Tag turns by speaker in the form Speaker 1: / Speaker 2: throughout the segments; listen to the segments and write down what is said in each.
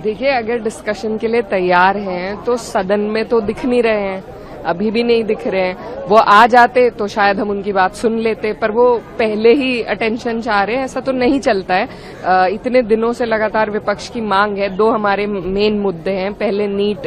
Speaker 1: देखिए, अगर डिस्कशन के लिए तैयार हैं तो सदन में तो दिख नहीं रहे हैं, अभी भी नहीं दिख रहे हैं। वो आ जाते तो शायद हम उनकी बात सुन लेते, पर वो पहले ही अटेंशन चाह रहे हैं, ऐसा तो नहीं चलता है। इतने दिनों से लगातार विपक्ष की मांग है। दो हमारे मेन मुद्दे हैं। पहले नीट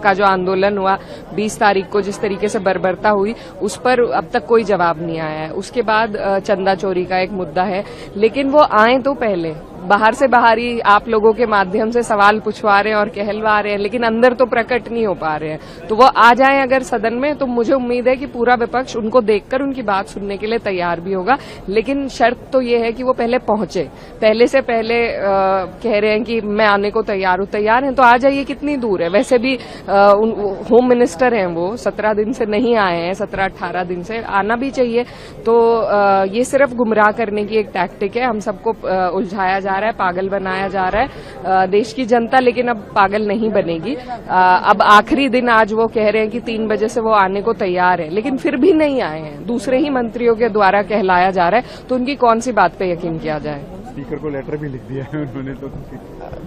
Speaker 1: का जो आंदोलन हुआ 20 तारीख को, जिस तरीके से बर्बरता हुई, उस पर अब तक कोई जवाब नहीं आया है। उसके बाद चंदा चोरी का एक मुद्दा है, लेकिन वो आए तो पहले बाहर से बाहर ही आप लोगों के माध्यम से सवाल पूछवा रहे हैं और कहलवा रहे हैं, लेकिन अंदर तो प्रकट नहीं हो पा रहे हैं। तो वो आ जाएं अगर सदन में, तो मुझे उम्मीद है कि पूरा विपक्ष उनको देखकर उनकी बात सुनने के लिए तैयार भी होगा। लेकिन शर्त तो ये है कि वो पहले पहुंचे। पहले से पहले कह रहे हैं कि मैं आने को तैयार हूं। तैयार हैं तो आ जाइए, कितनी दूर है। वैसे भी होम मिनिस्टर हैं, वो 17 दिन से नहीं आए हैं, 17-18 दिन से। आना भी चाहिए। तो ये सिर्फ गुमराह करने की एक टैक्टिक है। हम सबको उलझाया जा रहा है, पागल बनाया जा रहा है देश की जनता, लेकिन अब पागल नहीं बनेगी। अब आखिरी दिन आज वो कह रहे हैं कि 3 बजे से वो आने को तैयार है, लेकिन फिर भी नहीं आए हैं। दूसरे ही मंत्रियों के द्वारा कहलाया जा रहा है, तो उनकी कौन सी बात पे यकीन किया जाए।
Speaker 2: स्पीकर को लेटर भी लिख दिया है उन्होंने तो।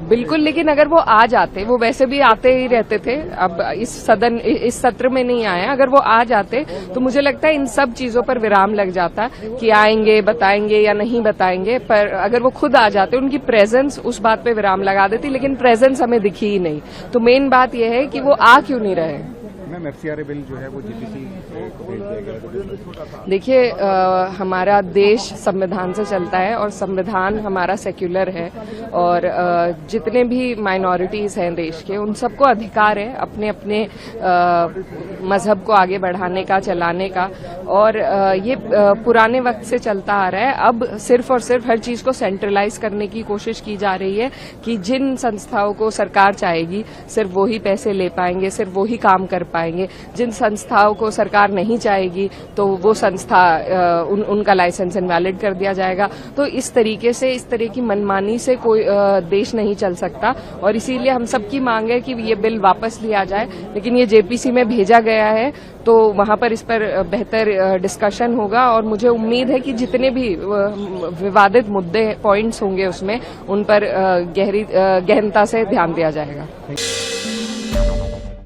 Speaker 1: बिल्कुल, लेकिन अगर वो आ जाते, वो वैसे भी आते ही रहते थे, अब इस सत्र में नहीं आए, अगर वो आ जाते तो मुझे लगता है इन सब चीजों पर विराम लग जाता कि आएंगे, बताएंगे या नहीं बताएंगे। पर अगर वो खुद आ जाते, उनकी प्रेजेंस उस बात पे विराम लगा देती, लेकिन प्रेजेंस हमें दिखी ही नहीं। तो मेन बात यह है कि वो आ क्यों नहीं रहे।
Speaker 2: मैम, एफसीआरए बिल जो है वो जीपीसी को भेज दिया गया।
Speaker 1: देखिए, हमारा देश संविधान से चलता है और संविधान हमारा सेक्युलर है, और जितने भी माइनॉरिटीज हैं देश के, उन सबको अधिकार है अपने अपने मजहब को आगे बढ़ाने का, चलाने का। और ये पुराने वक्त से चलता आ रहा है। अब सिर्फ और सिर्फ हर चीज को सेंट्रलाइज करने की कोशिश की जा रही है कि जिन संस्थाओं को सरकार चाहेगी सिर्फ वो ही पैसे ले पाएंगे, सिर्फ वो ही काम कर पाएंगे। जिन संस्थाओं को सरकार नहीं चाहेगी तो वो संस्था उनका लाइसेंस इनवैलिड कर दिया जाएगा। तो इस तरीके से, इस तरह की मनमानी से कोई देश नहीं चल सकता, और इसीलिए हम सबकी मांग है कि ये बिल वापस लिया जाए। लेकिन ये जेपीसी में भेजा गया है, तो वहां पर इस पर बेहतर डिस्कशन होगा, और मुझे उम्मीद है कि जितने भी विवादित मुद्दे, पॉइंट्स होंगे उसमें, उन पर गहनता से ध्यान दिया जाएगा।